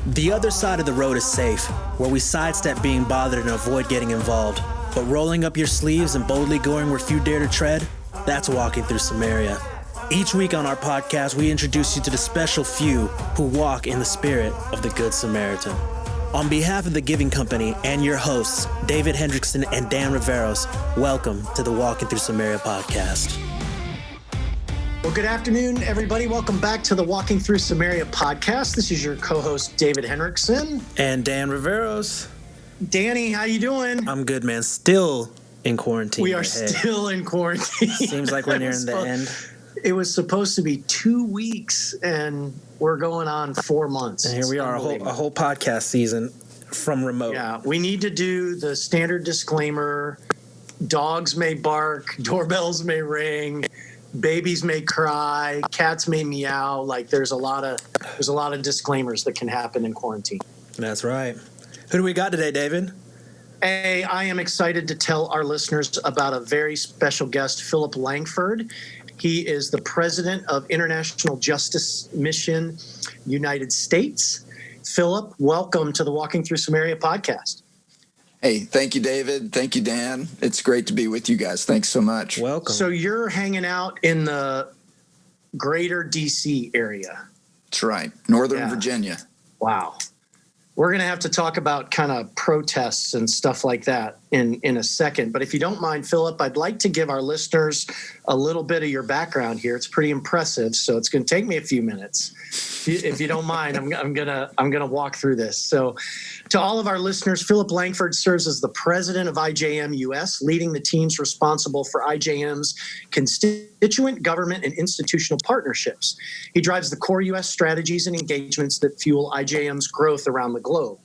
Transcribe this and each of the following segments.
The other side of the road is safe, where we sidestep being bothered and avoid getting involved. But rolling up your sleeves and boldly going where few dare to tread, that's walking through Samaria. Each week on our podcast, we introduce you to the special few who walk in the spirit of the Good Samaritan. On behalf of the Giving Company and your hosts, David Hendrickson and Dan Riveros, welcome to the Walking Through Samaria podcast. Well, good afternoon, everybody. Welcome back to the Walking Through Samaria podcast. This is your co-host, David Hendrickson. And Dan Riveros. Danny, how you doing? I'm good, man. Still in quarantine. We are still in quarantine. Seems like we're nearing the end. It was supposed to be 2 weeks, and we're going on 4 months. And here we are, a whole podcast season from remote. Yeah, we need to do the standard disclaimer. Dogs may bark, doorbells may ring, babies may cry, cats may meow. Like there's a lot of disclaimers that can happen in quarantine. That's right. Who do we got today, David? Hey, I am excited to tell our listeners about a very special guest, Philip Langford. He is the president of International Justice Mission United States. Philip, welcome to the Walking Through Samaria podcast. Hey, thank you, David. Thank you, Dan. It's great to be with you guys. Thanks so much. Welcome. So you're hanging out in the greater D.C. area. That's right. Northern Virginia. Wow. We're going to have to talk about kind of protests and stuff like that in a second. But if you don't mind, Philip, I'd like to give our listeners a little bit of your background here. It's pretty impressive, so it's going to take me a few minutes. If you don't mind, I'm gonna walk through this. So, to all of our listeners, Philip Langford serves as the president of IJM US, leading the teams responsible for IJM's constituent, government, and institutional partnerships. He drives the core US strategies and engagements that fuel IJM's growth around the globe.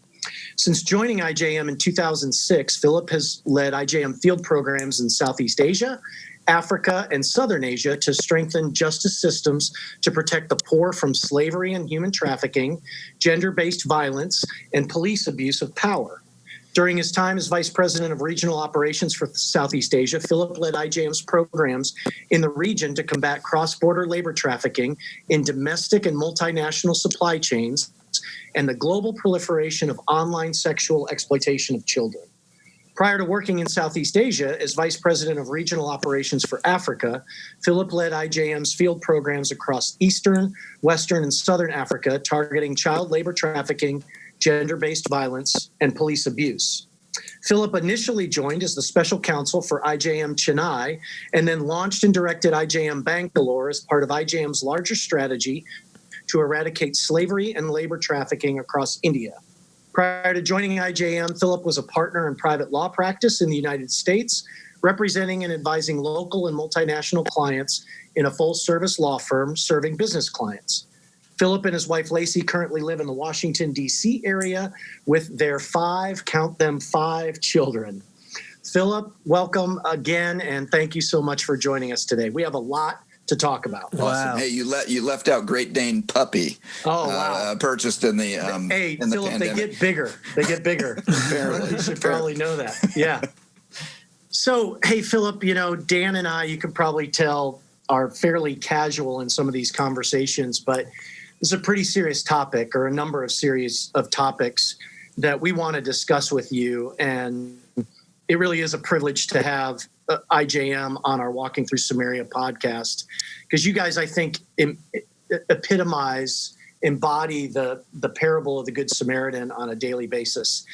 Since joining IJM in 2006, Philip has led IJM field programs in Southeast Asia, Africa, and Southern Asia to strengthen justice systems to protect the poor from slavery and human trafficking, gender-based violence, and police abuse of power. During his time as Vice President of Regional Operations for Southeast Asia, Philip led IJM's programs in the region to combat cross-border labor trafficking in domestic and multinational supply chains and the global proliferation of online sexual exploitation of children. Prior to working in Southeast Asia as Vice President of Regional Operations for Africa, Philip led IJM's field programs across Eastern, Western, and Southern Africa, targeting child labor trafficking, gender-based violence, and police abuse. Philip initially joined as the special counsel for IJM Chennai, and then launched and directed IJM Bangalore as part of IJM's larger strategy to eradicate slavery and labor trafficking across India. Prior to joining IJM, Philip was a partner in private law practice in the United States, representing and advising local and multinational clients in a full-service law firm serving business clients. Philip and his wife Lacey currently live in the Washington, D.C. area with their 5 children. Philip, welcome again, and thank you so much for joining us today. We have a lot to talk about. Awesome. Wow. Hey, you left out Great Dane puppy. Oh, wow. Purchased in the Hey, in the Philip, pandemic. They get bigger. Apparently. You should probably know that. Yeah. So, hey, Philip, Dan and I, you can probably tell, are fairly casual in some of these conversations, but this is a pretty serious topic, or a number of series of topics that we want to discuss with you. And it really is a privilege to have IJM on our Walking Through Samaria podcast, because you guys, I think, embody the parable of the Good Samaritan on a daily basis.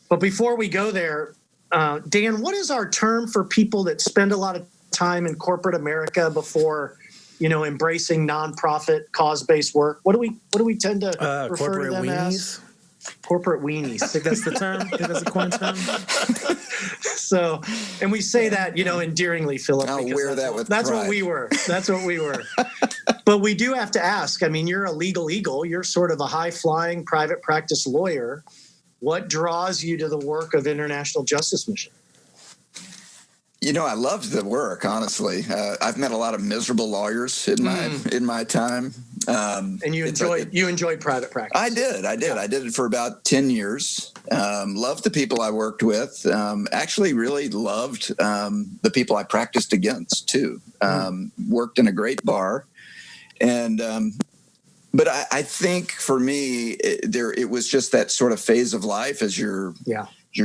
But before we go there, Dan, what is our term for people that spend a lot of time in corporate America before, embracing nonprofit cause-based work? What do we tend to refer to them as? Corporate weenies. I think that's the term. I think that's the coin term. So, and we say that, endearingly, Philip. I'll wear that with That's pride. what we were. That's what we were. But we do have to ask, you're a legal eagle. You're sort of a high-flying private practice lawyer. What draws you to the work of International Justice Mission? I loved the work, honestly. I've met a lot of miserable lawyers in my time. And you enjoyed private practice. I did. Yeah. I did it for about 10 years. Loved the people I worked with. Actually really loved the people I practiced against, too. Worked in a great bar. And But I think for me, it was just that sort of phase of life as you're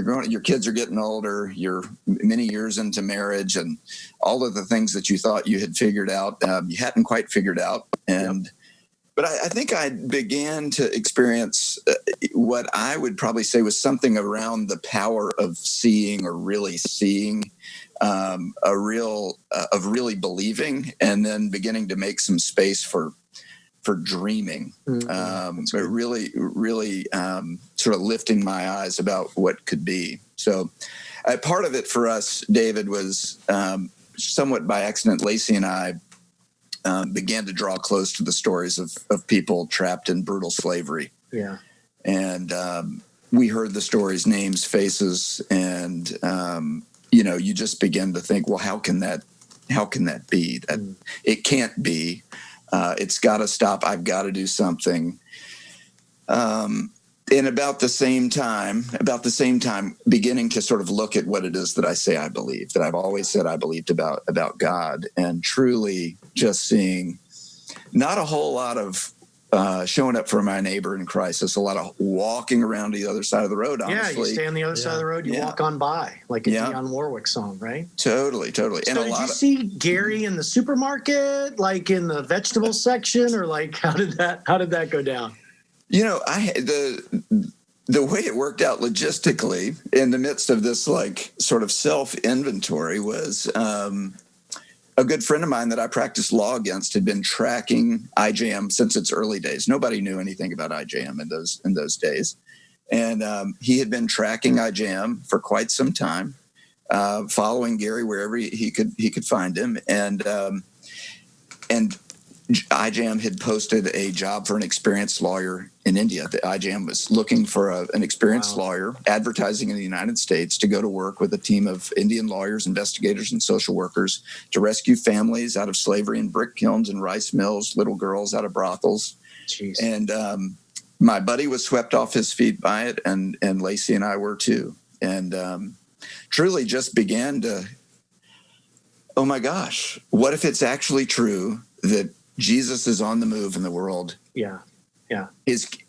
growing, your kids are getting older, you're many years into marriage, and all of the things that you thought you had figured out, you hadn't quite figured out. But I think I began to experience what I would probably say was something around the power of seeing, or really seeing, of really believing, and then beginning to make some space for dreaming. But really sort of lifting my eyes about what could be. So part of it for us, David, was somewhat by accident. Lacey and I began to draw close to the stories of people trapped in brutal slavery. Yeah. And we heard the stories, names, faces, and you just begin to think, well, how can that be? That it can't be. It's got to stop. I've got to do something. And about the same time, beginning to sort of look at what it is that I say I believe, that I've always said I believed about God, and truly just seeing not a whole lot of showing up for my neighbor in crisis, a lot of walking around the other side of the road, honestly. Yeah, you stay on the other side of the road, you walk on by, like a Dionne Warwick song, right? Totally. So and did you see Gary in the supermarket, like in the vegetable section, or like how did that go down? The way it worked out logistically in the midst of this like sort of self-inventory was a good friend of mine that I practiced law against had been tracking IJM since its early days. Nobody knew anything about IJM in those days. And he had been tracking IJM for quite some time, following Gary wherever he could find him. And IJM had posted a job for an experienced lawyer in India. The IJM was looking for an experienced lawyer, advertising in the United States, to go to work with a team of Indian lawyers, investigators, and social workers to rescue families out of slavery in brick kilns and rice mills, little girls out of brothels. Jeez. And my buddy was swept off his feet by it, and Lacey and I were too. And truly just began to, oh my gosh, what if it's actually true that Jesus is on the move in the world? Yeah.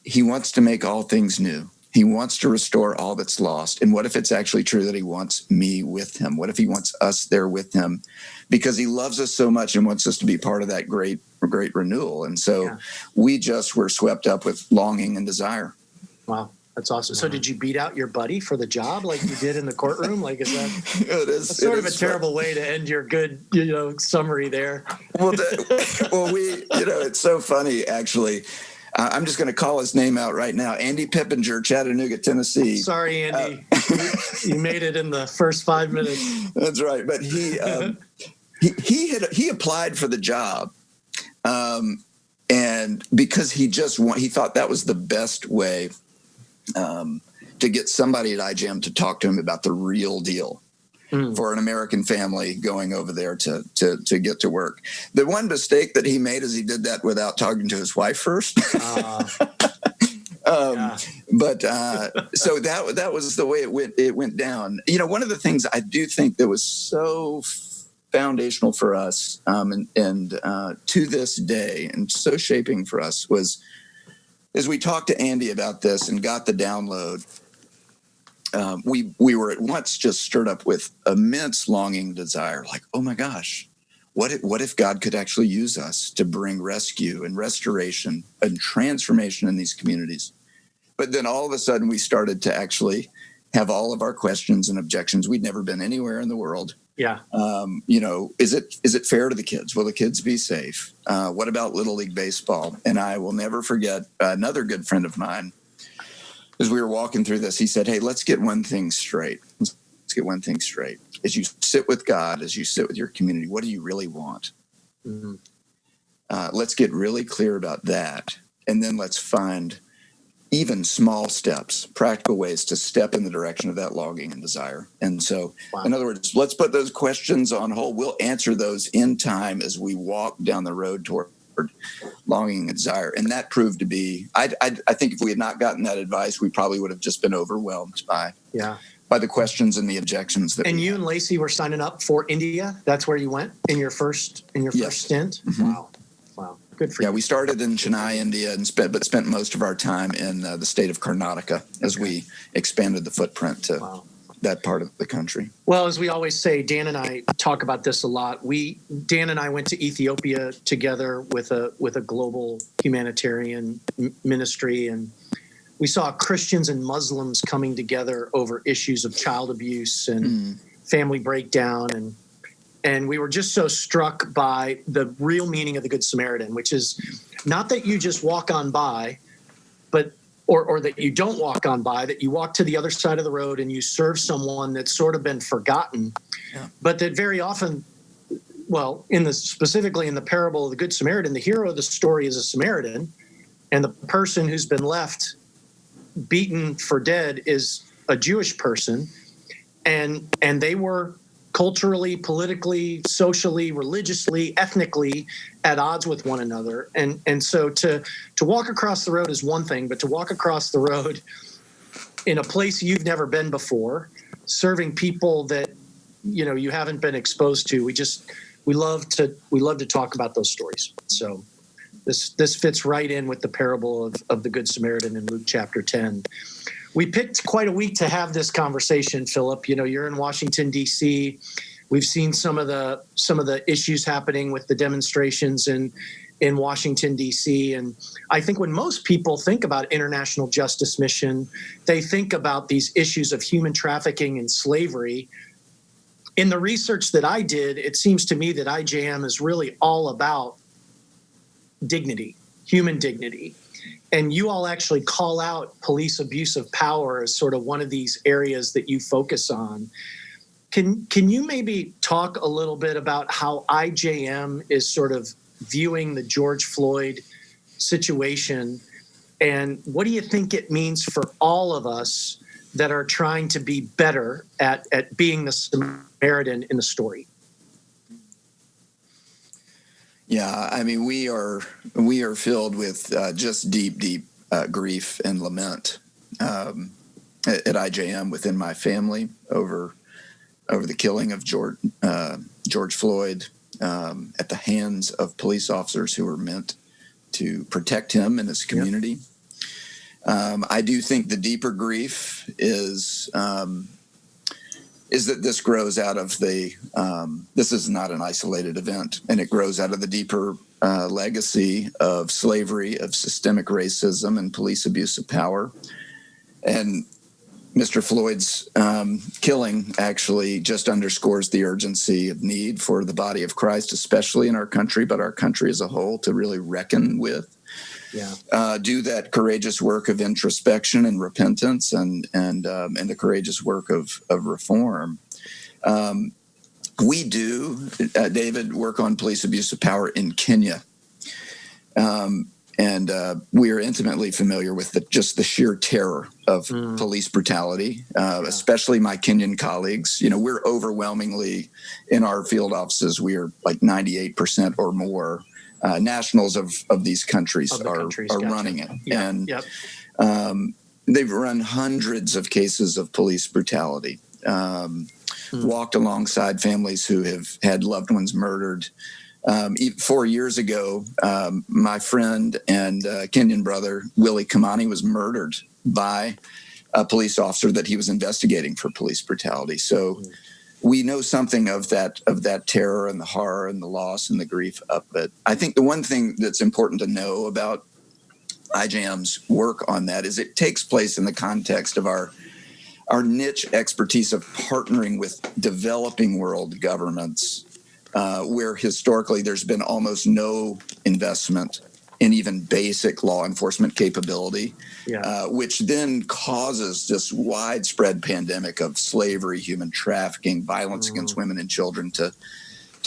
He wants to make all things new. He wants to restore all that's lost. And what if it's actually true that he wants me with him? What if he wants us there with him? Because he loves us so much and wants us to be part of that great renewal. And so we just were swept up with longing and desire. Wow. That's awesome. So did you beat out your buddy for the job like you did in the courtroom? Like, is that that's sort of a terrible way to end your good, summary there? Well, it's so funny, actually. I'm just going to call his name out right now. Andy Pippinger, Chattanooga, Tennessee. Sorry, Andy. You made it in the first 5 minutes. That's right. But he applied for the job. And because he thought that was the best way to get somebody at IJM to talk to him about the real deal for an American family going over there to get to work. The one mistake that he made is he did that without talking to his wife first. But so that was the way it went down. One of the things I do think that was so foundational for us, and to this day, and so shaping for us, was as we talked to Andy about this and got the download, we were at once just stirred up with immense longing, desire, like, oh my gosh, what if God could actually use us to bring rescue and restoration and transformation in these communities? But then all of a sudden we started to actually have all of our questions and objections. We'd never been anywhere in the world. Yeah. Is it fair to the kids? Will the kids be safe? What about Little League Baseball? And I will never forget another good friend of mine. As we were walking through this, he said, hey, let's get one thing straight. Let's get one thing straight. As you sit with God, as you sit with your community, what do you really want? Mm-hmm. Let's get really clear about that. And then let's find even small steps, practical ways to step in the direction of that longing and desire. And so, in other words, let's put those questions on hold. We'll answer those in time as we walk down the road toward longing and desire. And that proved to be, I think if we had not gotten that advice, we probably would have just been overwhelmed by the questions and the objections. And you and Lacey were signing up for India. That's where you went in your first stint. Mm-hmm. Wow. Good for Yeah, you. we started in Chennai, India, and spent most of our time in the state of Karnataka as we expanded the footprint to that part of the country. Well, as we always say, Dan and I talk about this a lot. Dan and I went to Ethiopia together with a global humanitarian ministry, and we saw Christians and Muslims coming together over issues of child abuse and family breakdown, and we were just so struck by the real meaning of the Good Samaritan, which is not that you just walk on by, but or that you don't walk on by, that you walk to the other side of the road and you serve someone that's sort of been forgotten, but that very often, well, specifically in the parable of the Good Samaritan, the hero of the story is a Samaritan, and the person who's been left beaten for dead is a Jewish person, and they were culturally, politically, socially, religiously, ethnically at odds with one another. And so to walk across the road is one thing, but to walk across the road in a place you've never been before, serving people that you haven't been exposed to, we love to talk about those stories. So this fits right in with the parable of the Good Samaritan in Luke chapter 10. We picked quite a week to have this conversation, Philip. You're in Washington, D.C. We've seen some of the issues happening with the demonstrations in Washington, D.C. And I think when most people think about international justice mission, they think about these issues of human trafficking and slavery. In the research that I did, it seems to me that IJM is really all about dignity, human dignity. And you all actually call out police abuse of power as sort of one of these areas that you focus on. Can you maybe talk a little bit about how IJM is sort of viewing the George Floyd situation, and what do you think it means for all of us that are trying to be better at being the Samaritan in the story? Yeah, I mean, we are filled with just deep grief and lament at IJM within my family over the killing of George Floyd at the hands of police officers who were meant to protect him and his community. Yep. I do think the deeper grief is that this grows out of this is not an isolated event, and it grows out of the deeper legacy of slavery, of systemic racism, and police abuse of power. And Mr. Floyd's killing actually just underscores the urgency of need for the body of Christ, especially in our country, but our country as a whole, to really reckon with. Do that courageous work of introspection and repentance, and the courageous work of reform. We do, David, work on police abuse of power in Kenya, and we are intimately familiar with just the sheer terror of police brutality, especially my Kenyan colleagues. We're overwhelmingly in our field offices. We are like 98% or more. Nationals of these countries are running it. Yeah. And they've run hundreds of cases of police brutality, walked alongside families who have had loved ones murdered. 4 years ago, my friend and Kenyan brother, Willie Kimani, was murdered by a police officer that he was investigating for police brutality. So we know something of that terror and the horror and the loss and the grief of it. I think the one thing that's important to know about IJM's work on that is it takes place in the context of our niche expertise of partnering with developing world governments, where historically there's been almost no investment in even basic law enforcement capability, which then causes this widespread pandemic of slavery, human trafficking, violence against women and children to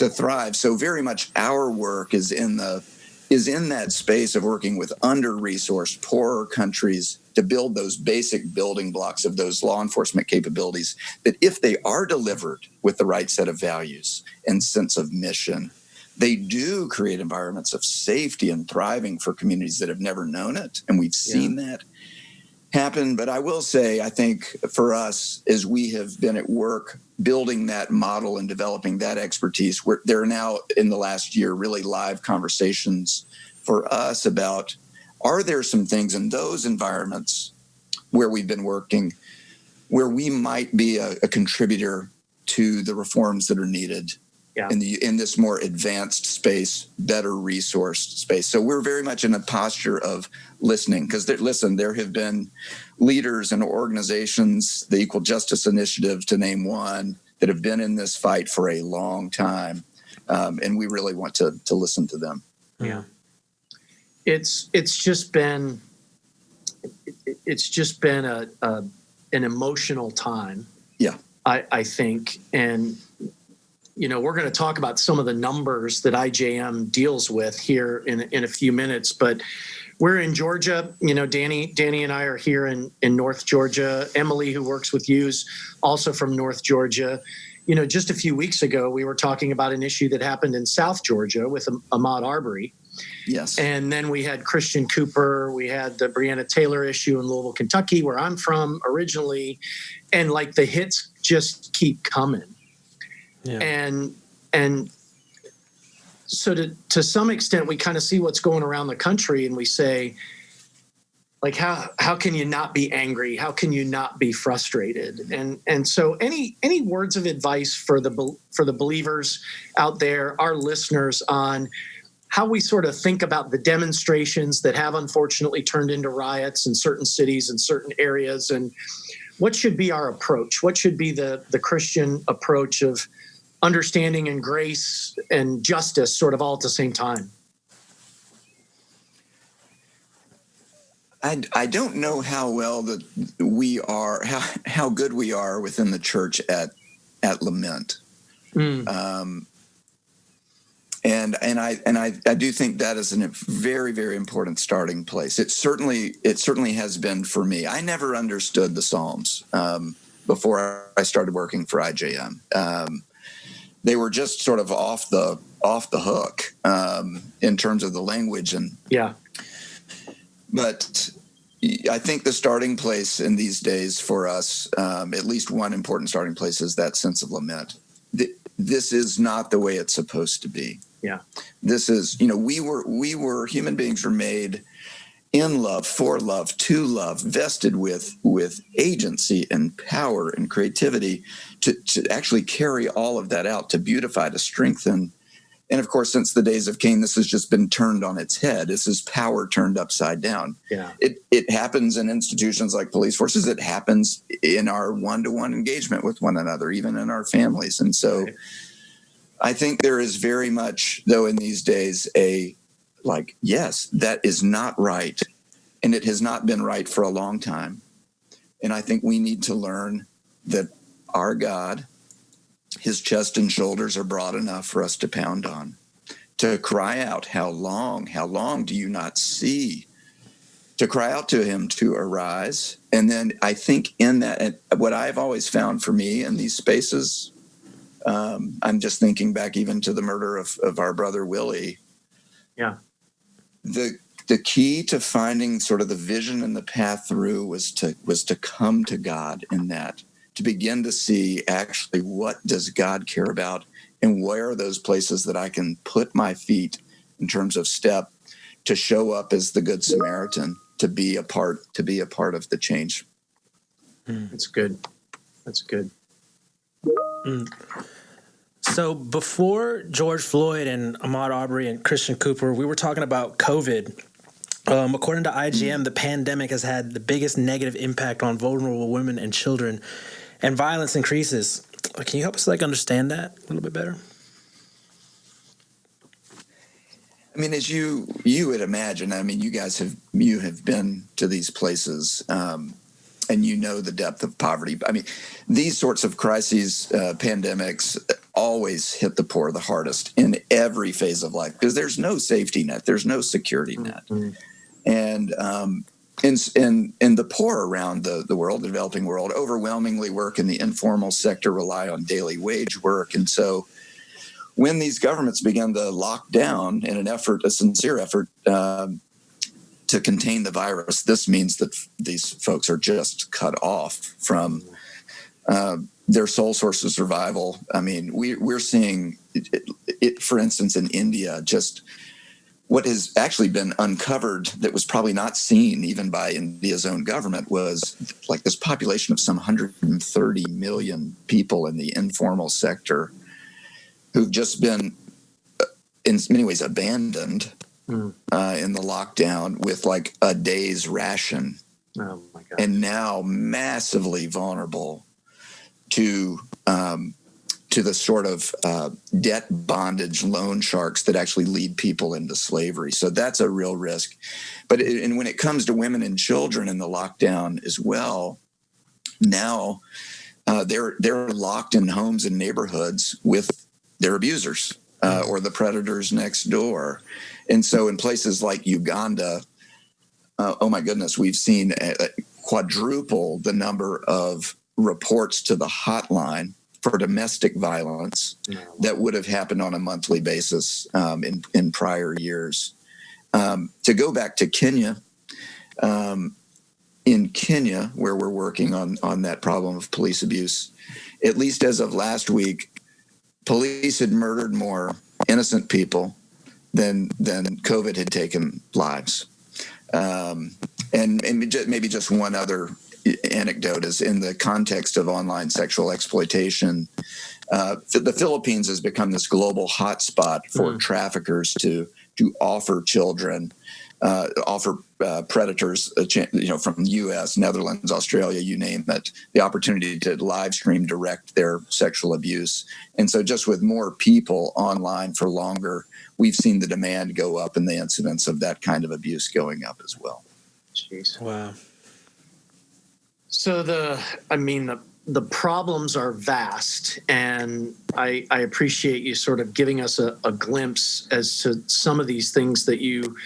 thrive. So very much our work is in that space of working with under-resourced, poorer countries to build those basic building blocks of those law enforcement capabilities that, if they are delivered with the right set of values and sense of mission, they do create environments of safety and thriving for communities that have never known it. And we've seen that happen. But I will say, I think for us, as we have been at work building that model and developing that expertise, there are now in the last year really live conversations for us about, are there some things in those environments where we've been working where we might be a contributor to the reforms that are needed in this more advanced space, better resourced space. So we're very much in a posture of listening, because there have been leaders and organizations, the Equal Justice Initiative, to name one, that have been in this fight for a long time, and we really want to listen to them. Yeah, it's just been an emotional time. Yeah, I think, and we're going to talk about some of the numbers that IJM deals with here in a few minutes, but we're in Georgia. Danny and I are here in North Georgia. Emily, who works with you, is also from North Georgia. Just a few weeks ago, we were talking about an issue that happened in South Georgia with Ahmaud Arbery. Yes. And then we had Christian Cooper. We had the Breonna Taylor issue in Louisville, Kentucky, where I'm from originally. And the hits just keep coming. Yeah. And so to some extent, we kind of see what's going around the country, and we say, how can you not be angry? How can you not be frustrated? And so any words of advice for the believers out there, our listeners, on how we sort of think about the demonstrations that have unfortunately turned into riots in certain cities and certain areas, and what should be our approach? What should be the Christian approach of understanding and grace and justice sort of all at the same time? I don't know how well that we are, how good we are within the church at lament. And I do think that is a very, very important starting place. It certainly has been for me. I never understood the Psalms before I started working for IJM. They were just sort of off the hook in terms of the language But I think the starting place in these days for us, at least one important starting place, is that sense of lament. This is not the way it's supposed to be. Yeah. This is, we were human beings were made in love, for love, to love, vested with agency and power and creativity to actually carry all of that out, to beautify, to strengthen. And of course, since the days of Cain, this has just been turned on its head. This is power turned upside down. Yeah. It happens in institutions like police forces. It happens in our one-to-one engagement with one another, even in our families. And so I think there is very much, though, in these days, yes, that is not right. And it has not been right for a long time. And I think we need to learn that our God, his chest and shoulders are broad enough for us to pound on, to cry out, how long do you not see? To cry out to him to arise. And then I think in that, and what I've always found for me in these spaces, I'm just thinking back even to the murder of our brother Willie. Yeah. The key to finding sort of the vision and the path through was to come to God in that, to begin to see actually what does God care about, and where are those places that I can put my feet in terms of step to show up as the Good Samaritan, to be a part of the change. That's good. That's good. So before George Floyd and Ahmaud Arbery and Christian Cooper, we were talking about COVID. According to IJM, the pandemic has had the biggest negative impact on vulnerable women and children, and violence increases. Can you help us understand that a little bit better? I mean, as you would imagine, you guys have been to these places, and the depth of poverty. These sorts of crises, pandemics, always hit the poor the hardest in every phase of life, because there's no safety net, there's no security net. And in the poor around the world, the developing world, overwhelmingly work in the informal sector, rely on daily wage work. And so when these governments began to lock down in a sincere effort to contain the virus, this means that these folks are just cut off from their sole source of survival. We're seeing it, for instance, in India, just what has actually been uncovered that was probably not seen even by India's own government was like this population of some 130 million people in the informal sector who've just been in many ways abandoned in the lockdown with like a day's ration. Oh my God. And now massively vulnerable to the sort of debt bondage loan sharks that actually lead people into slavery. So that's a real risk. But and when it comes to women and children in the lockdown as well, now they're locked in homes and neighborhoods with their abusers or the predators next door. And so in places like Uganda, oh my goodness, we've seen quadruple the number of reports to the hotline for domestic violence that would have happened on a monthly basis in prior years. To go back to Kenya, in Kenya, where we're working on that problem of police abuse, at least as of last week, police had murdered more innocent people than COVID had taken lives. And maybe just one other anecdote is in the context of online sexual exploitation. The Philippines has become this global hotspot for traffickers to offer children, offer predators, from the U.S., Netherlands, Australia, you name it, the opportunity to live stream direct their sexual abuse. And so just with more people online for longer, we've seen the demand go up and the incidence of that kind of abuse going up as well. Jeez. Wow. So the problems are vast, and I appreciate you sort of giving us a glimpse as to some of these things that you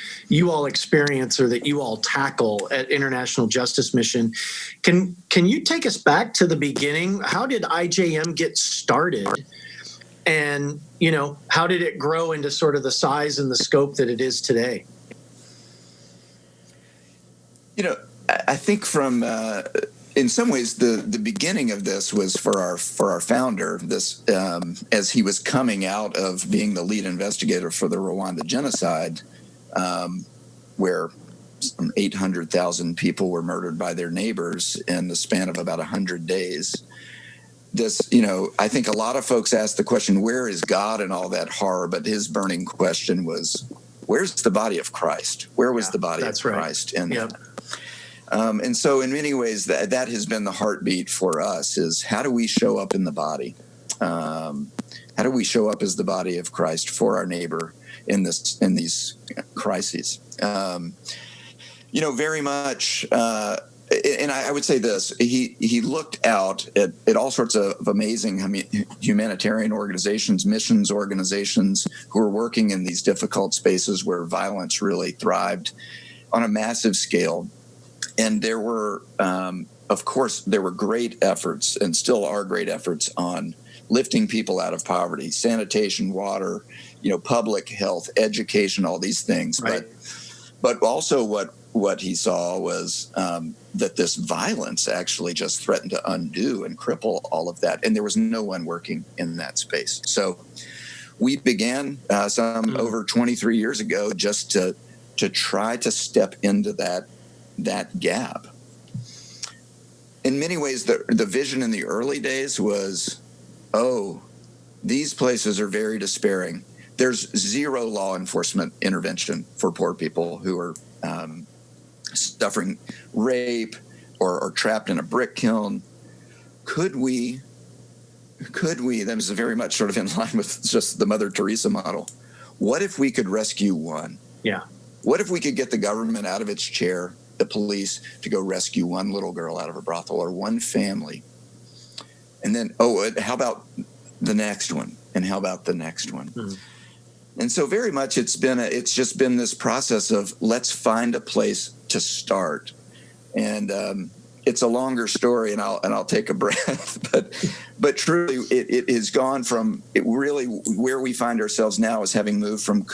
all experience or that you all tackle at International Justice Mission. Can you take us back to the beginning? How did IJM get started? And, how did it grow into sort of the size and the scope that it is today? I think from in some ways the beginning of this was for our founder. This as he was coming out of being the lead investigator for the Rwanda genocide, where some 800,000 people were murdered by their neighbors in the span of about 100 days. This, I think a lot of folks ask the question, where is God in all that horror? But his burning question was, where's the body of Christ? Where was the body of Christ? Right. And and so in many ways that has been the heartbeat for us is how do we show up in the body? How do we show up as the body of Christ for our neighbor in these crises? Very much. And I would say this: he looked out at all sorts of amazing humanitarian organizations, missions organizations who are working in these difficult spaces where violence really thrived on a massive scale. And there were, of course, great efforts and still are great efforts on lifting people out of poverty, sanitation, water, public health, education, all these things. Right. But also what he saw was that this violence actually just threatened to undo and cripple all of that. And there was no one working in that space. So we began over 23 years ago just to try to step into that gap. In many ways, the vision in the early days was, these places are very despairing. There's zero law enforcement intervention for poor people who are suffering rape or trapped in a brick kiln. Could we, that is very much sort of in line with just the Mother Teresa model. What if we could rescue one? Yeah. What if we could get the government out of its chair, the police, to go rescue one little girl out of a brothel or one family? And then, how about the next one? And how about the next one? Mm-hmm. And so very much it's just been this process of let's find a place to start. And it's a longer story, and I'll take a breath, but truly it has gone from where we find ourselves now is having moved from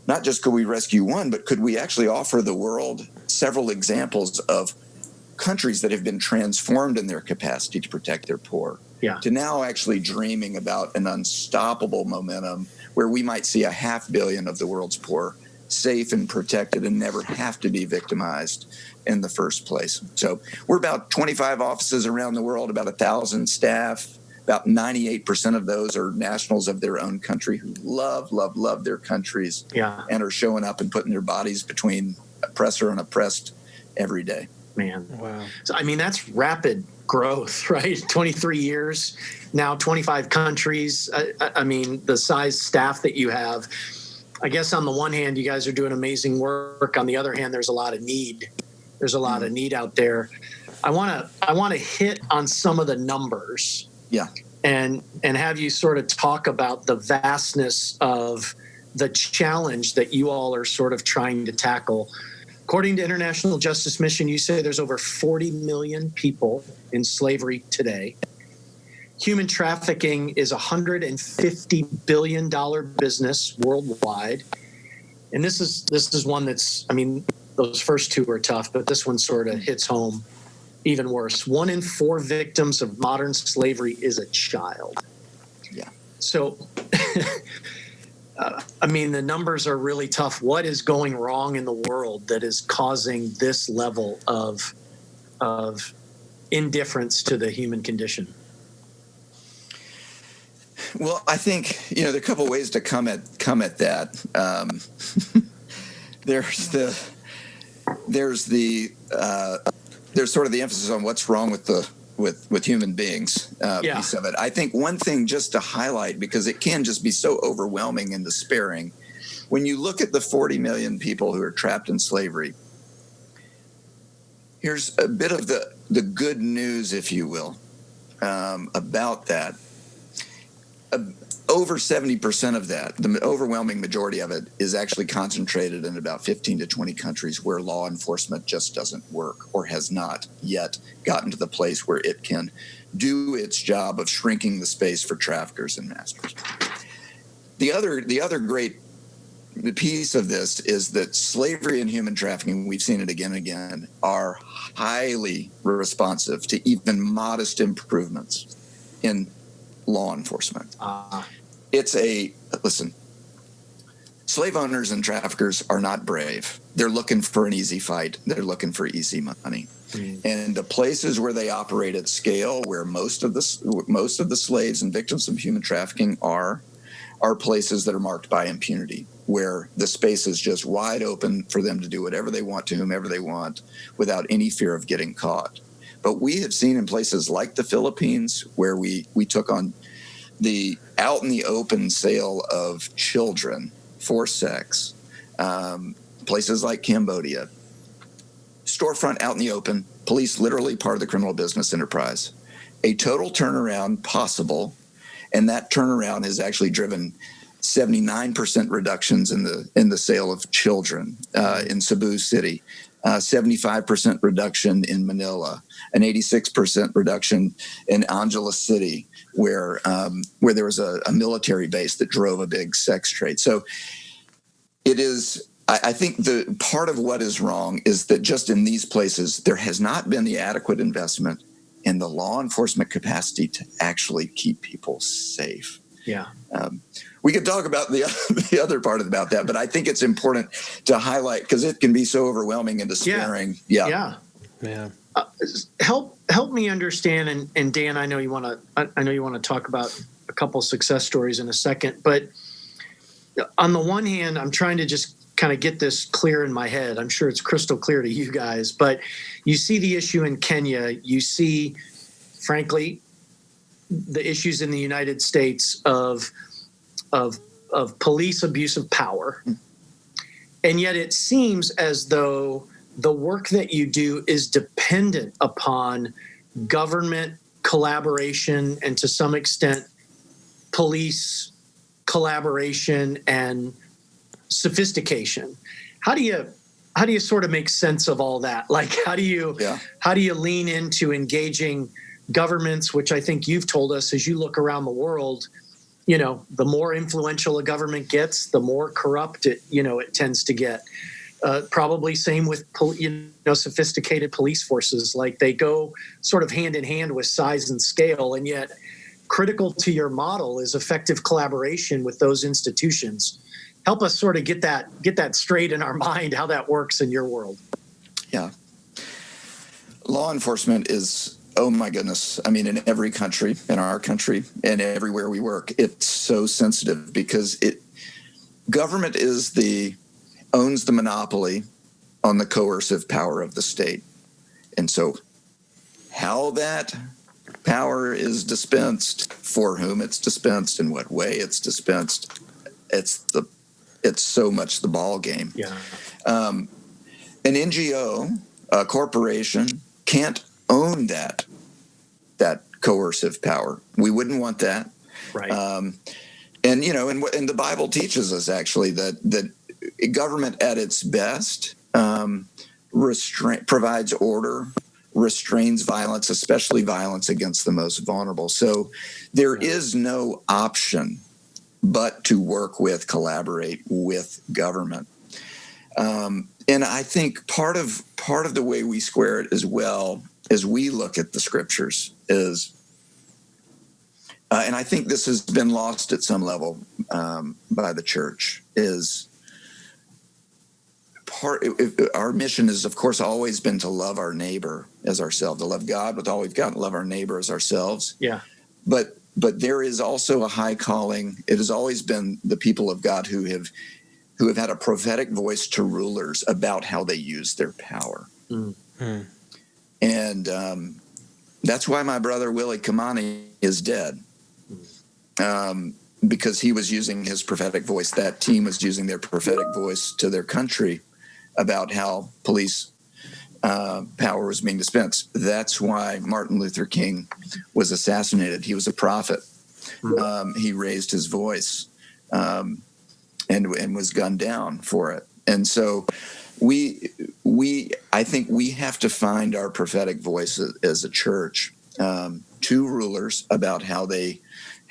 not just could we rescue one, but could we actually offer the world several examples of countries that have been transformed in their capacity to protect their poor, to now actually dreaming about an unstoppable momentum where we might see 500 million of the world's poor safe and protected and never have to be victimized in the first place. So we're about 25 offices around the world, about 1,000 staff. About 98% of those are nationals of their own country who love their countries, and are showing up and putting their bodies between oppressor and oppressed every day. Man. Wow. So, I mean, that's rapid growth, right? 23 years, now 25 countries. I mean, the size staff that you have, I guess on the one hand, you guys are doing amazing work. On the other hand, there's a lot of need. There's a lot of need out there. I want to hit on some of the numbers. Yeah. And have you sort of talk about the vastness of the challenge that you all are sort of trying to tackle. According to International Justice Mission, you say there's over 40 million people in slavery today. Human trafficking is a $150 billion business worldwide. And this is one that's, I mean, those first two are tough, but this one sort of hits home even worse. 1 in 4 victims of modern slavery is a child. Yeah. So, I mean, the numbers are really tough. What is going wrong in the world that is causing this level of indifference to the human condition? Well, I think, there are a couple of ways to come at that. There's sort of the emphasis on what's wrong with human beings piece of it. I think one thing just to highlight, because it can just be so overwhelming and despairing, when you look at the 40 million people who are trapped in slavery, here's a bit of the good news, if you will, about that. Over 70% of that, the overwhelming majority of it, is actually concentrated in about 15 to 20 countries where law enforcement just doesn't work or has not yet gotten to the place where it can do its job of shrinking the space for traffickers and masters. The other great piece of this is that slavery and human trafficking, we've seen it again and again, are highly responsive to even modest improvements in law enforcement. Listen, slave owners and traffickers are not brave. They're looking for an easy fight. They're looking for easy money. And the places where they operate at scale, where most of the slaves and victims of human trafficking are places that are marked by impunity, where the space is just wide open for them to do whatever they want to whomever they want without any fear of getting caught. But we have seen in places like the Philippines, where we took on the out in the open sale of children for sex, places like Cambodia, storefront out in the open, police literally part of the criminal business enterprise, a total turnaround possible, and that turnaround has actually driven 79% reductions in the sale of children in Cebu City. 75% reduction in Manila, an 86% reduction in Angeles City, where there was a military base that drove a big sex trade. So it is, I think the part of what is wrong is that just in these places, there has not been the adequate investment in the law enforcement capacity to actually keep people safe. Yeah. We could talk about the other part about that, but I think it's important to highlight because it can be so overwhelming and despairing. Yeah. Help me understand, and Dan, I know you want to talk about a couple success stories in a second, but on the one hand, I'm trying to just kind of get this clear in my head. I'm sure it's crystal clear to you guys, but you see the issue in Kenya. You see, frankly, the issues in the United States of police abuse of power. And yet it seems as though the work that you do is dependent upon government collaboration and to some extent police collaboration and sophistication. How do you sort of make sense of all that? Like, how do you lean into engaging governments, which I think you've told us as you look around the world, the more influential a government gets, the more corrupt it tends to get. Probably same with sophisticated police forces. Like, they go sort of hand in hand with size and scale, and yet critical to your model is effective collaboration with those institutions. help us sort of get that straight in our mind, how that works in your world. Yeah. Law enforcement is, oh my goodness. I mean, in every country, in our country, and everywhere we work, it's so sensitive because government owns the monopoly on the coercive power of the state. And so how that power is dispensed, for whom it's dispensed, in what way it's dispensed, it's so much the ball game. Yeah. An NGO, a corporation, can't own that coercive power. We wouldn't want that. Right. And the Bible teaches us actually that government at its best provides order, restrains violence, especially violence against the most vulnerable. So there is no option but to work with, collaborate with government. And I think part of the way we square it as well as we look at the scriptures is, and I think this has been lost at some level by the church, is our mission is, of course, always been to love our neighbor as ourselves, to love God with all we've got, and love our neighbor as ourselves. Yeah. But there is also a high calling. It has always been the people of God who have had a prophetic voice to rulers about how they use their power. Mm-hmm. And that's why my brother Willie Kamani is dead, because he was using his prophetic voice. That team was using their prophetic voice to their country about how police power was being dispensed. That's why Martin Luther King was assassinated. He was a prophet. He raised his voice and was gunned down for it. And so I think we have to find our prophetic voice as a church to rulers about how they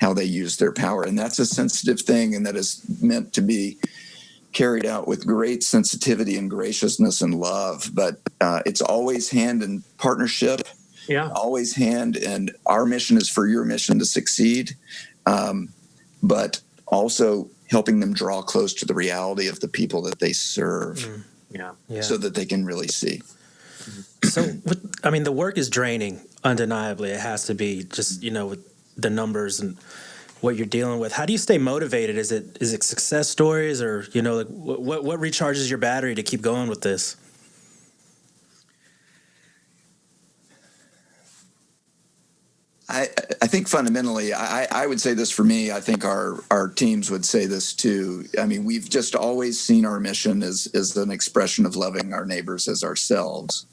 use their power. And that's a sensitive thing, and that is meant to be carried out with great sensitivity and graciousness and love. But it's always hand in partnership, always hand. And our mission is for your mission to succeed, but also helping them draw close to the reality of the people that they serve, so that they can really see. So, I mean, the work is draining, undeniably. It has to be, just, with the numbers and what you're dealing with. How do you stay motivated? Is it success stories, or, what recharges your battery to keep going with this? I think fundamentally, I would say this for me. I think our teams would say this too. I mean, we've just always seen our mission as an expression of loving our neighbors as ourselves.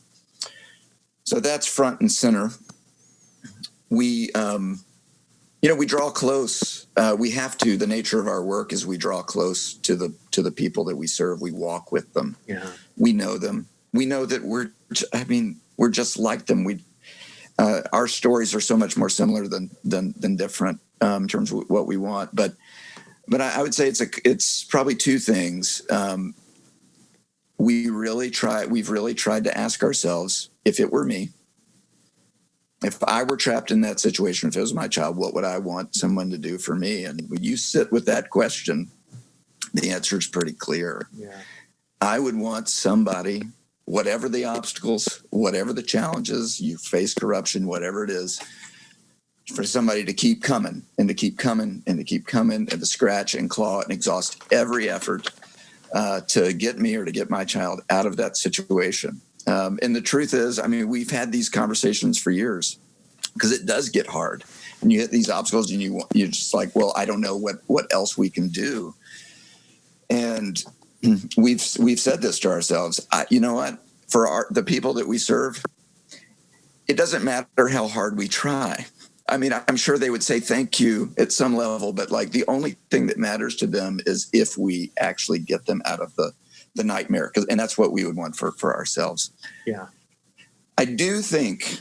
So that's front and center. We draw close. We have to. The nature of our work is we draw close to the people that we serve. We walk with them. Yeah. We know them. We know that we're just like them. Our stories are so much more similar than different in terms of what we want. But I would say it's probably two things. We've really tried to ask ourselves, if it were me, if I were trapped in that situation, if it was my child, what would I want someone to do for me? And when you sit with that question, the answer is pretty clear. Yeah. I would want somebody, whatever the obstacles, whatever the challenges, you face corruption, whatever it is, for somebody to keep coming and to keep coming and to keep coming and to scratch and claw and exhaust every effort to get me or to get my child out of that situation. And the truth is, I mean, we've had these conversations for years, because it does get hard. And you hit these obstacles and you're just like, well, I don't know what else we can do. And we've said this to ourselves. You know what? For the people that we serve, it doesn't matter how hard we try. I mean, I'm sure they would say thank you at some level, but like the only thing that matters to them is if we actually get them out of the nightmare, and that's what we would want for ourselves. Yeah. I do think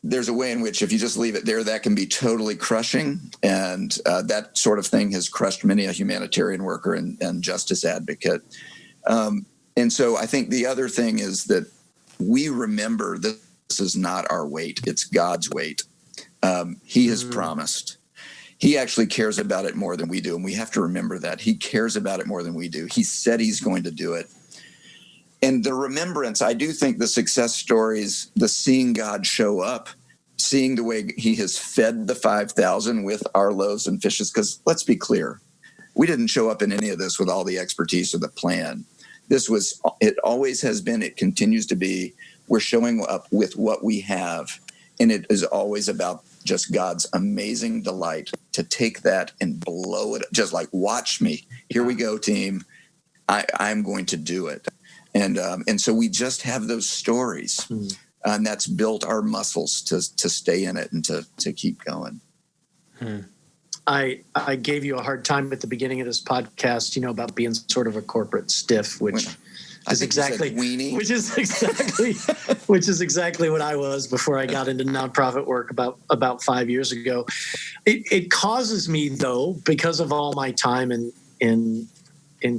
there's a way in which if you just leave it there, that can be totally crushing. And that sort of thing has crushed many a humanitarian worker and justice advocate. And so I think the other thing is that we remember that this is not our weight. It's God's weight. He has promised. He actually cares about it more than we do. And we have to remember that. He cares about it more than we do. He said he's going to do it. And the remembrance, I do think the success stories, the seeing God show up, seeing the way he has fed the 5,000 with our loaves and fishes, because let's be clear, we didn't show up in any of this with all the expertise or the plan. It always has been, it continues to be, we're showing up with what we have. And it is always about just God's amazing delight to take that and blow it, just like, watch me. Here we go, team. I'm going to do it. And so we just have those stories, and that's built our muscles to stay in it and to keep going. I gave you a hard time at the beginning of this podcast, about being sort of a corporate stiff, which is exactly what I was before I got into nonprofit work about 5 years ago. It causes me, though, because of all my time in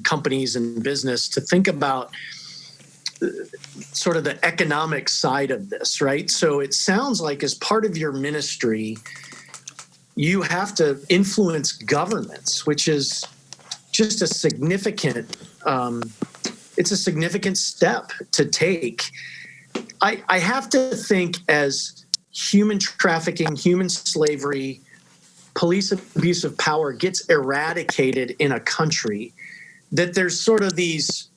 companies and business, to think about sort of the economic side of this, right? So it sounds like as part of your ministry, you have to influence governments, which is just a significant, it's a significant step to take. I have to think, as human trafficking, human slavery, police abuse of power gets eradicated in a country, that there's sort of these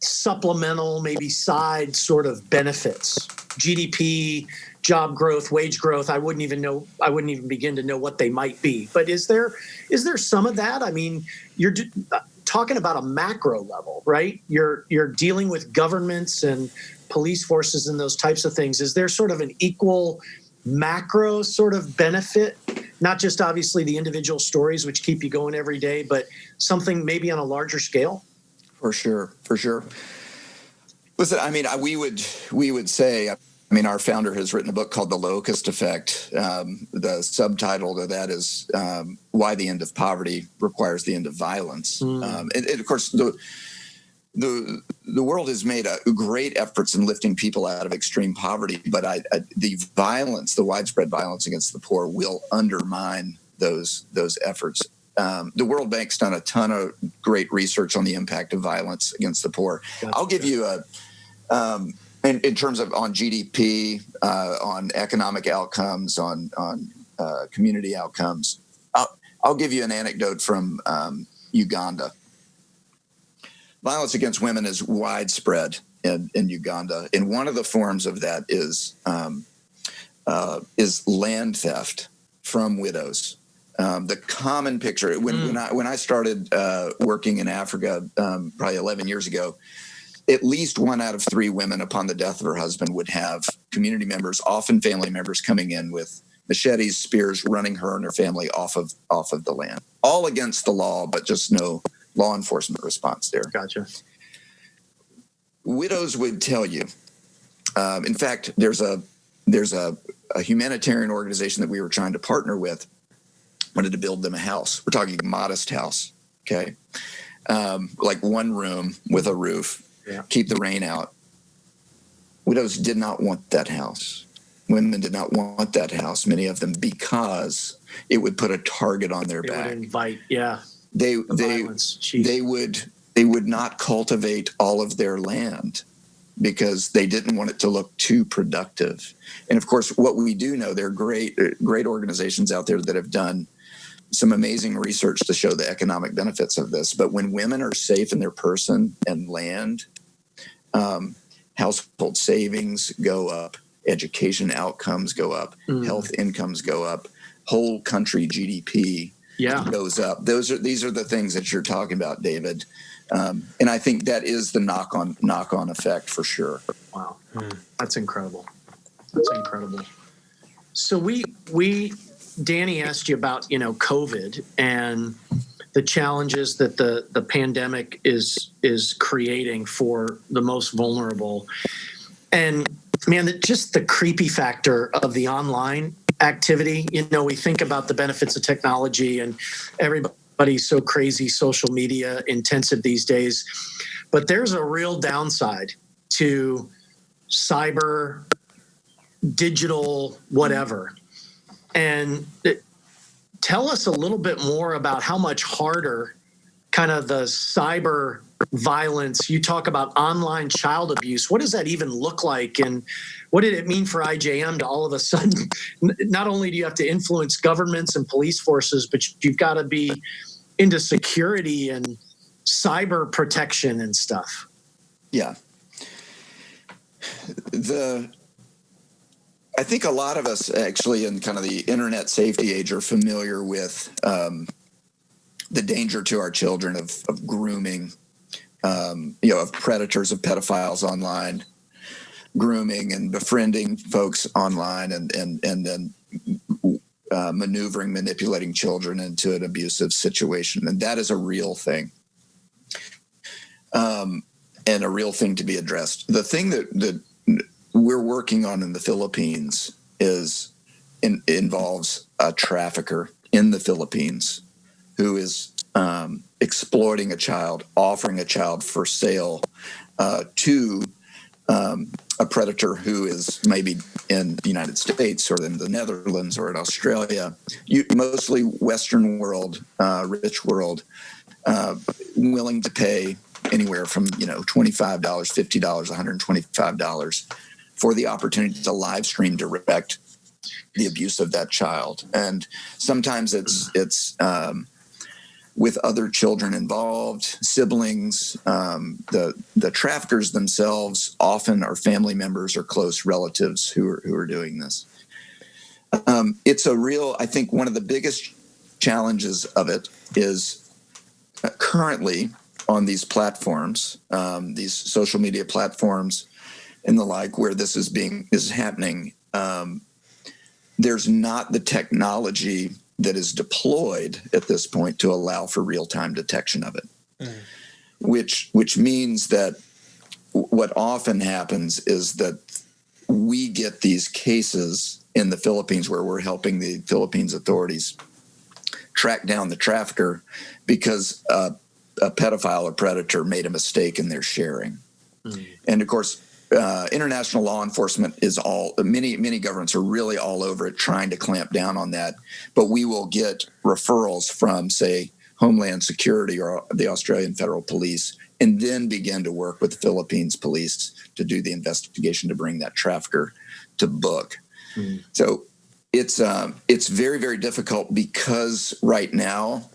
supplemental, maybe side sort of benefits, GDP, job growth, wage growth. I wouldn't even begin to know what they might be. But is there some of that? I mean, you're talking about a macro level, right? You're dealing with governments and police forces and those types of things. Is there sort of an equal macro sort of benefit? Not just obviously the individual stories which keep you going every day, but something maybe on a larger scale? For sure. Listen, I mean, we would say, our founder has written a book called The Locust Effect. The subtitle to that is Why the End of Poverty Requires the End of Violence. And of course, the world has made great efforts in lifting people out of extreme poverty, but the widespread violence against the poor will undermine those efforts. The World Bank's done a ton of great research on the impact of violence against the poor. Gotcha. I'll give you in terms of on GDP, on economic outcomes, on community outcomes. I'll give you an anecdote from Uganda. Violence against women is widespread in Uganda, and one of the forms of that is land theft from widows. The common picture when I started working in Africa probably 11 years ago, at least 1 out of 3 women upon the death of her husband would have community members, often family members, coming in with machetes, spears, running her and her family off of the land. All against the law, but just no law enforcement response there. Gotcha. Widows would tell you. In fact, there's a humanitarian organization that we were trying to partner with. Wanted to build them a house. We're talking a modest house, okay? Like 1 room with a roof, keep the rain out. Widows did not want that house. Women did not want that house, many of them, because it would put a target on their back. It would invite, They would not cultivate all of their land because they didn't want it to look too productive. And of course, what we do know, there are great organizations out there that have done some amazing research to show the economic benefits of this. But when women are safe in their person and land, household savings go up, education outcomes go up, health incomes go up, whole country GDP goes up. These are the things that you're talking about, David. And I think that is the knock-on effect for sure. Wow. That's incredible. So Danny asked you about, COVID and the challenges that the pandemic is creating for the most vulnerable. And man, just the creepy factor of the online activity. We think about the benefits of technology, and everybody's so crazy social media intensive these days. But there's a real downside to cyber, digital, whatever. And tell us a little bit more about how much harder kind of the cyber violence. You talk about online child abuse. What does that even look like? And what did it mean for IJM to all of a sudden, not only do you have to influence governments and police forces, but you've got to be into security and cyber protection and stuff? Yeah. I think a lot of us actually in kind of the internet safety age are familiar with the danger to our children of grooming, of predators, of pedophiles online, grooming and befriending folks online, and then manipulating children into an abusive situation. And that is a real thing, and a real thing to be addressed. The thing that we're working on in the Philippines involves a trafficker in the Philippines who is exploiting a child, offering a child for sale to a predator who is maybe in the United States or in the Netherlands or in Australia, mostly Western world, rich world, willing to pay anywhere from $25, $50, $125 for the opportunity to live stream direct the abuse of that child. And sometimes it's with other children involved, siblings. The traffickers themselves often are family members or close relatives who are doing this. It's a real, I think one of the biggest challenges of it is currently on these platforms, these social media platforms and the like, where this is happening. There's not the technology that is deployed at this point to allow for real-time detection of it, which means that what often happens is that we get these cases in the Philippines where we're helping the Philippines authorities track down the trafficker because a pedophile or predator made a mistake in their sharing. And of course, international law enforcement is many governments are really all over it trying to clamp down on that. But we will get referrals from, say, Homeland Security or the Australian Federal Police, and then begin to work with the Philippines police to do the investigation to bring that trafficker to book. So it's very, very difficult because right now,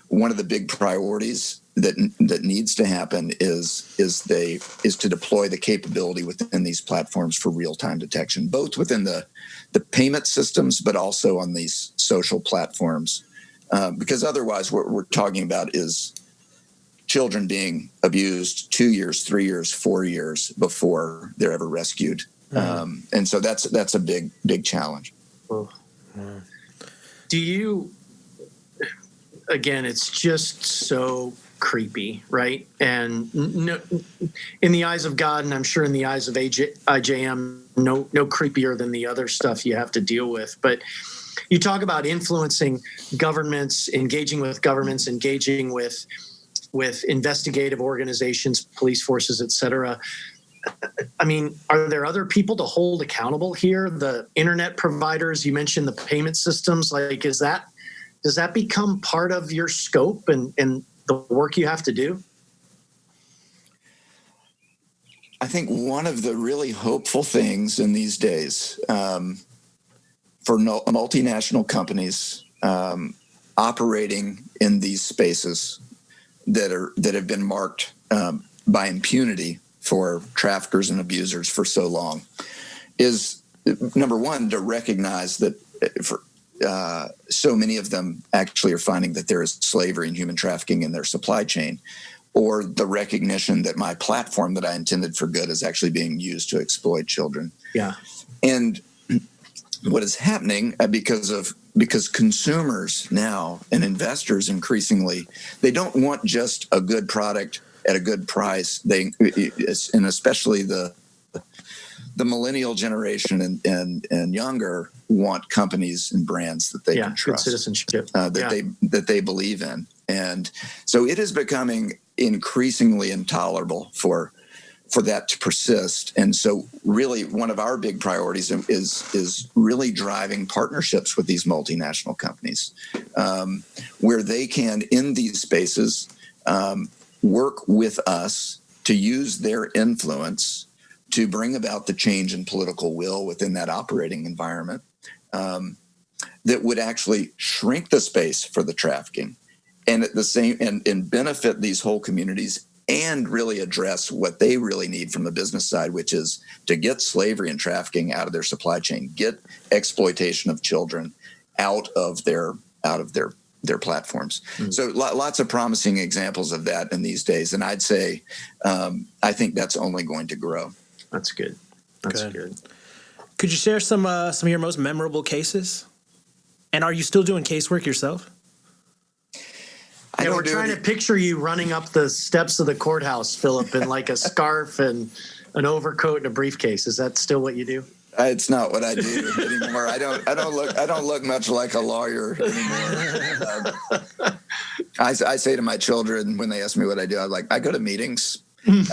one of the big priorities that needs to happen is to deploy the capability within these platforms for real-time detection, both within the payment systems, but also on these social platforms. Because otherwise what we're talking about is children being abused 2 years, 3 years, 4 years before they're ever rescued. And so that's a big challenge. Do you, again, it's just so creepy, right? And no, in the eyes of God, and I'm sure in the eyes of IJM, no creepier than the other stuff you have to deal with. But you talk about influencing governments, engaging with investigative organizations, police forces, et cetera. I mean, are there other people to hold accountable here? The internet providers, you mentioned the payment systems, like does that become part of your scope and the work you have to do? I think one of the really hopeful things in these days for multinational companies operating in these spaces that have been marked by impunity for traffickers and abusers for so long is, number one, to recognize that so many of them actually are finding that there is slavery and human trafficking in their supply chain, or the recognition that my platform that I intended for good is actually being used to exploit children. Yeah. And what is happening because consumers now and investors increasingly, they don't want just a good product at a good price. And especially the millennial generation and younger want companies and brands that they can trust, good citizenship, that they believe in. And so it is becoming increasingly intolerable for for that to persist. And so really one of our big priorities is really driving partnerships with these multinational companies, where they can, in these spaces, work with us to use their influence to bring about the change in political will within that operating environment, that would actually shrink the space for the trafficking, and at the same and benefit these whole communities, and really address what they really need from the business side, which is to get slavery and trafficking out of their supply chain, get exploitation of children out of their platforms. So lots of promising examples of that in these days. And I'd say, I think that's only going to grow. That's good. That's good. Could you share some of your most memorable cases? And are you still doing casework yourself? We're trying to picture you running up the steps of the courthouse, Philip, in like a scarf and an overcoat and a briefcase. Is that still what you do? It's not what I do anymore. I don't look much like a lawyer anymore. I say to my children when they ask me what I do, I'm like, I go to meetings. On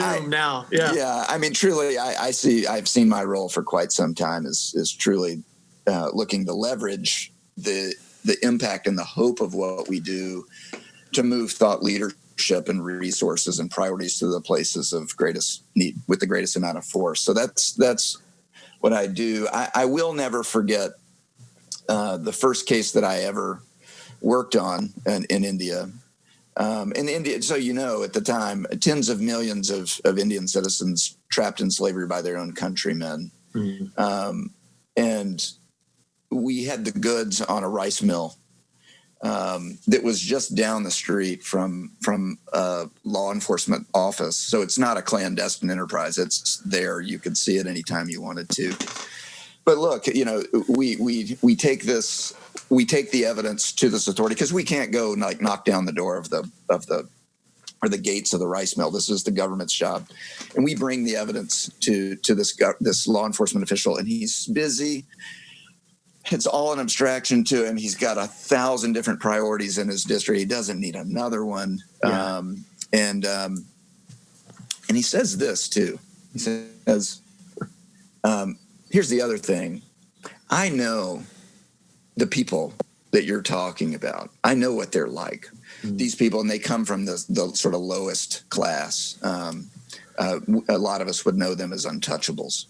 Zoom now. Yeah. Yeah. I mean, truly, I've seen my role for quite some time is truly looking to leverage the impact and the hope of what we do to move thought leadership and resources and priorities to the places of greatest need with the greatest amount of force. So that's what I do. I will never forget the first case that I ever worked on in India. In India, so at the time, tens of millions of Indian citizens trapped in slavery by their own countrymen. And we had the goods on a rice mill that was just down the street from a law enforcement office. So it's not a clandestine enterprise. It's there. You could see it anytime you wanted to. But look, we take the evidence to this authority because we can't go like knock down the door of the gates of the rice mill. This is the government's job, and we bring the evidence to this law enforcement official, and he's busy. It's all an abstraction to him. He's got 1,000 different priorities in his district. He doesn't need another one. Yeah. And he says this too. He says, here's the other thing. I know the people that you're talking about. I know what they're like. These people, and they come from the sort of lowest class. A lot of us would know them as untouchables.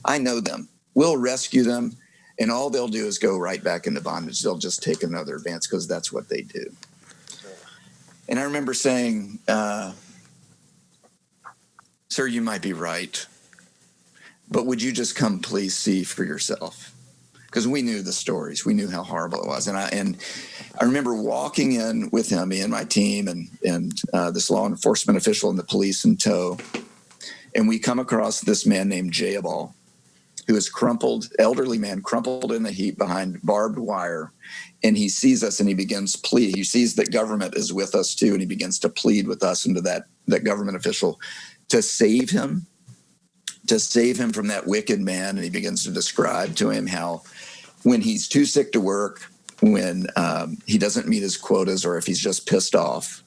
I know them. We'll rescue them. And all they'll do is go right back into bondage. They'll just take another advance because that's what they do. And I remember saying, sir, you might be right, but would you just come please see for yourself? Because we knew the stories. We knew how horrible it was. And I remember walking in with him, me and my team, and this law enforcement official and the police in tow. And we come across this man named Jayabal, who is elderly man, crumpled in the heap behind barbed wire. And he sees us and he begins plead. He sees that government is with us too. And he begins to plead with us and to that government official to save him from that wicked man. And he begins to describe to him how when he's too sick to work, when he doesn't meet his quotas, or if he's just pissed off,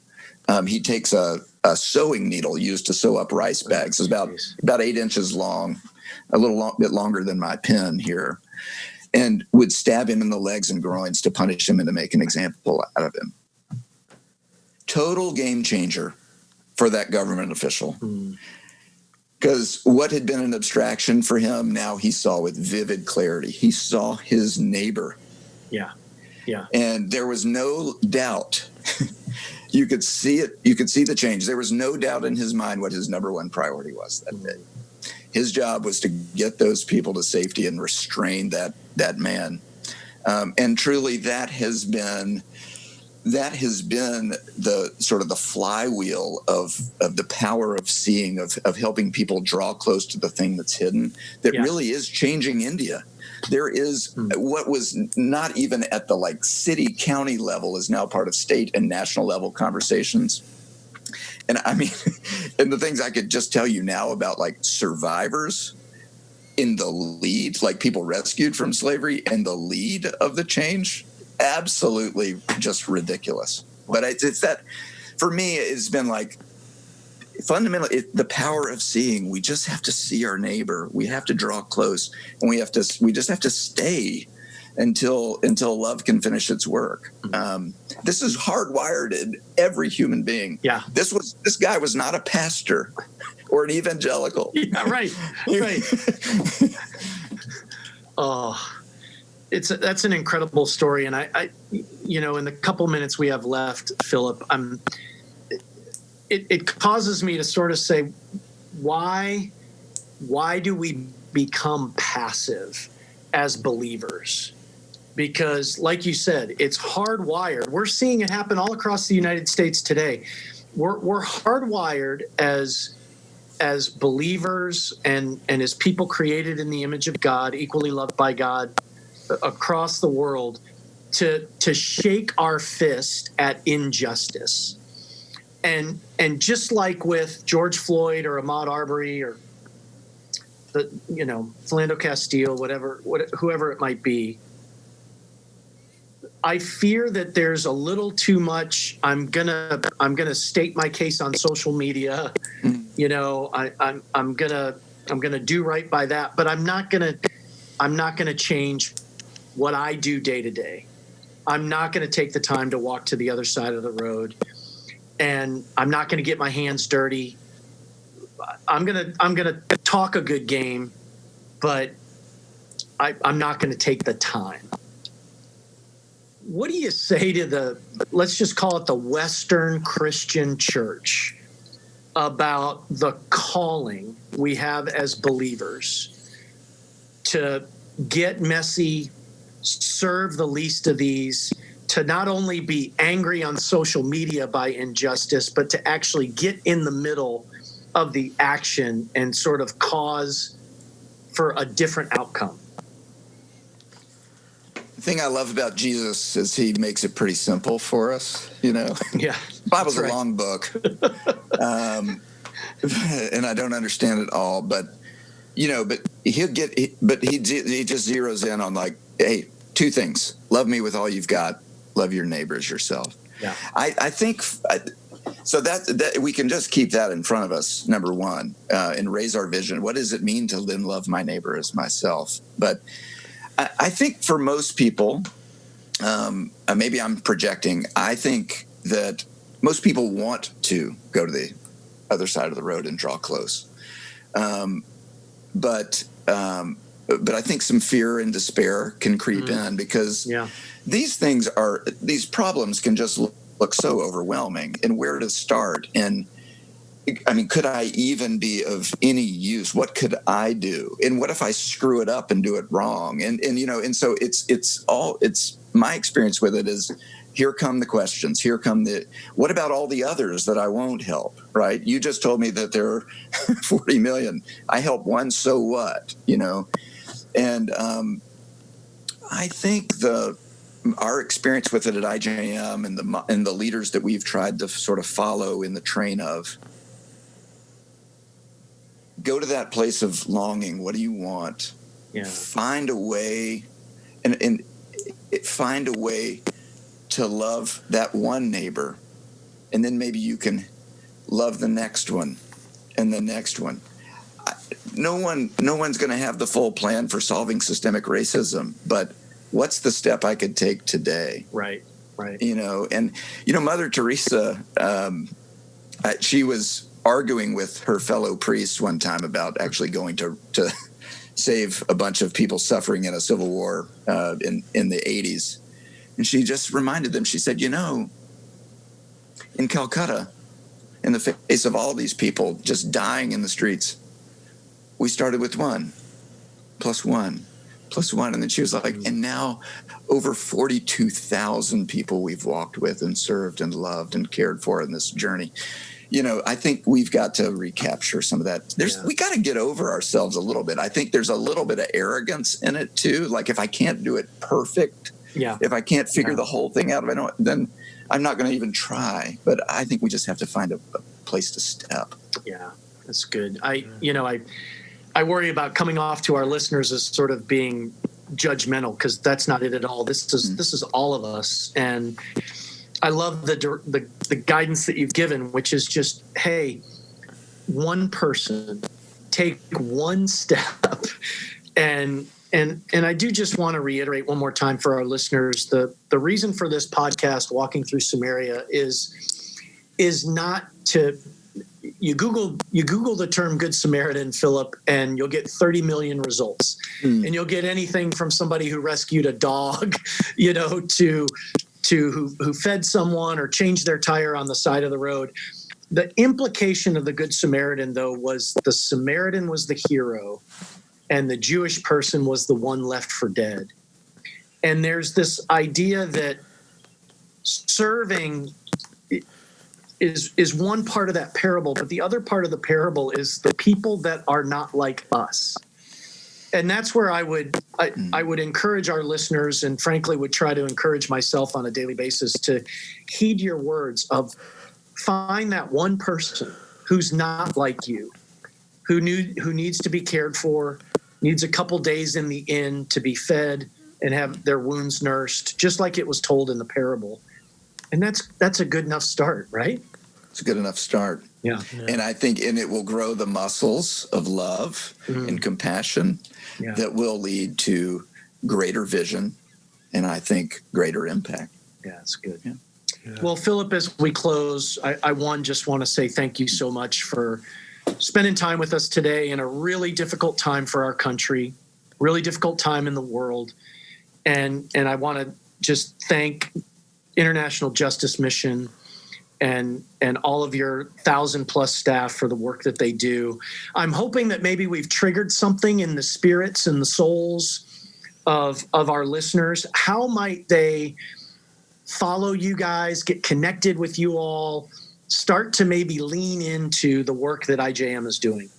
he takes a sewing needle used to sew up rice bags. It's about 8 inches long, a little bit longer than my pen here, and would stab him in the legs and groins to punish him and to make an example out of him. Total game changer for that government official. Because what had been an abstraction for him, now he saw with vivid clarity. He saw his neighbor. Yeah. And there was no doubt. You could see it. You could see the change. There was no doubt in his mind what his number one priority was that day. His job was to get those people to safety and restrain that man. And truly, that has been the sort of the flywheel of the power of seeing, of helping people draw close to the thing that's hidden, that really is changing India. There is what was not even at the city, county level is now part of state and national level conversations. And I mean, and the things I could just tell you now about survivors in the lead, people rescued from slavery and the lead of the change, absolutely just ridiculous. But it's that, for me, it's been fundamentally, the power of seeing, we just have to see our neighbor. We have to draw close, and we just have to stay until love can finish its work. This is hardwired in every human being. Yeah. This guy was not a pastor or an evangelical. Yeah, right. Oh, that's an incredible story. And I in the couple minutes we have left, Philip, it causes me to sort of say, why do we become passive as believers? Because like you said, it's hardwired. We're seeing it happen all across the United States today. We're hardwired as believers and as people created in the image of God, equally loved by God across the world, to shake our fist at injustice. And just like with George Floyd or Ahmaud Arbery or Philando Castile, whoever it might be, I fear that there's a little too much. I'm gonna state my case on social media. I'm gonna do right by that, but I'm not gonna change what I do day to day. I'm not gonna take the time to walk to the other side of the road, and I'm not gonna get my hands dirty. I'm gonna talk a good game, but I'm not gonna take the time. What do you say to let's just call it the Western Christian church, about the calling we have as believers to get messy, serve the least of these, to not only be angry on social media by injustice, but to actually get in the middle of the action and sort of cause for a different outcome? The thing I love about Jesus is he makes it pretty simple for us, Yeah. The Bible's a long book. And I don't understand it all, but he just zeroes in on like, hey, two things: love me with all you've got, love your neighbor as yourself. Yeah. I think so that we can just keep that in front of us, number one, and raise our vision. What does it mean to then love my neighbor as myself? But I think for most people, maybe I'm projecting, I think that most people want to go to the other side of the road and draw close. But I think some fear and despair can creep in, because these problems can just look so overwhelming, and where to start. And I mean, could I even be of any use? What could I do? And what if I screw it up and do it wrong? And so it's my experience with it is, here come the questions. Here come what about all the others that I won't help, right? You just told me that there are 40 million. I help one, so what, And I think our experience with it at IJM and the leaders that we've tried to sort of follow in the train of, go to that place of longing. What do you want? Yeah. Find a way, and find a way to love that one neighbor, and then maybe you can love the next one and the next one. No one's going to have the full plan for solving systemic racism, but what's the step I could take today? Right. And Mother Teresa, she was arguing with her fellow priests one time about actually going to save a bunch of people suffering in a civil war in the 80s. And she just reminded them, she said, in Calcutta, in the face of all these people just dying in the streets, we started with 1 + 1 + 1. And then she was like, and now over 42,000 people we've walked with and served and loved and cared for in this journey. I think we've got to recapture some of that. We got to get over ourselves a little bit. I think there's a little bit of arrogance in it too. Like, if I can't do it perfect, if I can't figure the whole thing out, then I'm not going to even try. But I think we just have to find a place to step. Yeah, that's good. I worry about coming off to our listeners as sort of being judgmental, because that's not it at all. This is all of us. And I love the guidance that you've given, which is just, hey, one person take one step. And I do just want to reiterate one more time for our listeners, the reason for this podcast, Walking Through Samaria, is not to, you Google the term Good Samaritan, Philip, and you'll get 30 million results. And you'll get anything from somebody who rescued a dog, to who fed someone or changed their tire on the side of the road. The implication of the Good Samaritan, though, was the Samaritan was the hero and the Jewish person was the one left for dead. And there's this idea that serving is one part of that parable, but the other part of the parable is the people that are not like us. And that's where I would encourage our listeners, and frankly would try to encourage myself on a daily basis, to heed your words of find that one person who's not like you, who needs to be cared for, needs a couple days in the inn to be fed and have their wounds nursed, just like it was told in the parable. And that's a good enough start, right? It's a good enough start. Yeah. And I think, and it will grow the muscles of love and compassion that will lead to greater vision and I think greater impact. Yeah, that's good. Yeah. Well, Philip, as we close, I just want to say thank you so much for spending time with us today in a really difficult time for our country, really difficult time in the world. And I want to just thank International Justice Mission and all of your 1,000+ staff for the work that they do. I'm hoping that maybe we've triggered something in the spirits and the souls of our listeners. How might they follow you guys, get connected with you all, start to maybe lean into the work that IJM is doing?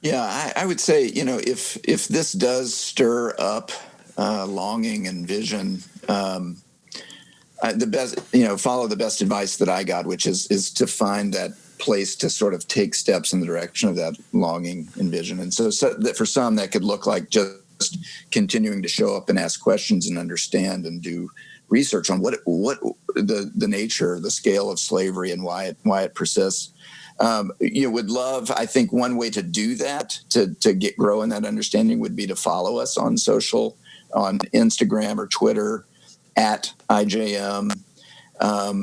Yeah, I would say, if this does stir up longing and vision, the best, follow the best advice that I got, which is to find that place to sort of take steps in the direction of that longing and vision. And so that for some, that could look like just continuing to show up and ask questions and understand and do research on what the nature, the scale of slavery and why it persists. Would love, I think one way to do that, to grow in that understanding, would be to follow us on social, on Instagram or Twitter at IJM. I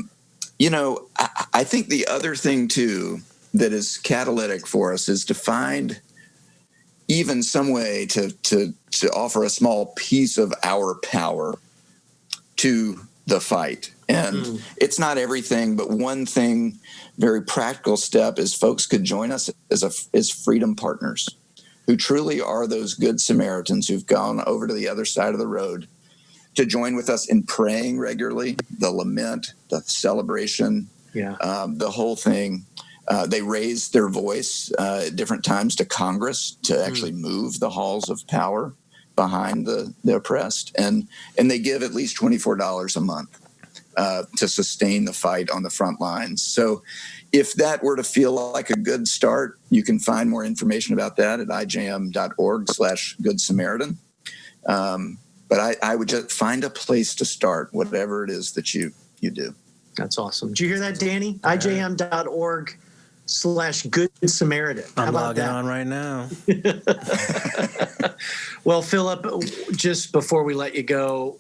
think the other thing too that is catalytic for us is to find even some way to offer a small piece of our power to the fight. And it's not everything, but one thing, very practical step, is folks could join us as freedom partners, who truly are those good Samaritans who've gone over to the other side of the road, to join with us in praying regularly, the lament, the celebration, the whole thing. They raise their voice at different times to Congress to actually move the halls of power behind the oppressed. And they give at least $24 a month to sustain the fight on the front lines. So if that were to feel like a good start, you can find more information about that at ijm.org/Good Samaritan. But I would just find a place to start, whatever it is that you do. That's awesome. Did you hear that, Danny? ijm.org/Good Samaritan. I'm logging on right now. Well, Philip, just before we let you go,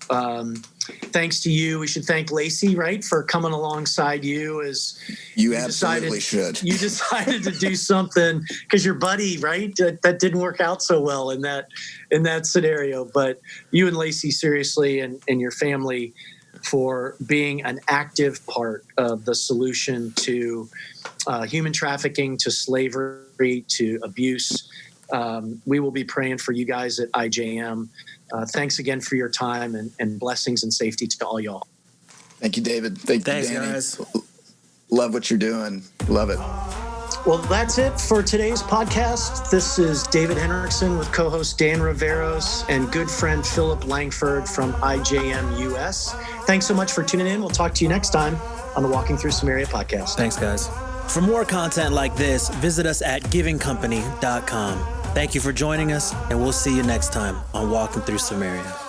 thanks to you. We should thank Lacey, right, for coming alongside you as you absolutely should. You decided to do something because your buddy, right, that didn't work out so well in that scenario. But you and Lacey, seriously, and your family, for being an active part of the solution to human trafficking, to slavery, to abuse. We will be praying for you guys at IJM. Thanks again for your time, and blessings and safety to all y'all. Thank you, David. Thanks, Danny. Guys. Love what you're doing. Love it. Well, that's it for today's podcast. This is David Henriksen with co-host Dan Riveros and good friend Philip Langford from IJM US. Thanks so much for tuning in. We'll talk to you next time on the Walking Through Samaria podcast. Thanks, guys. For more content like this, visit us at givingcompany.com. Thank you for joining us, and we'll see you next time on Walking Through Samaria.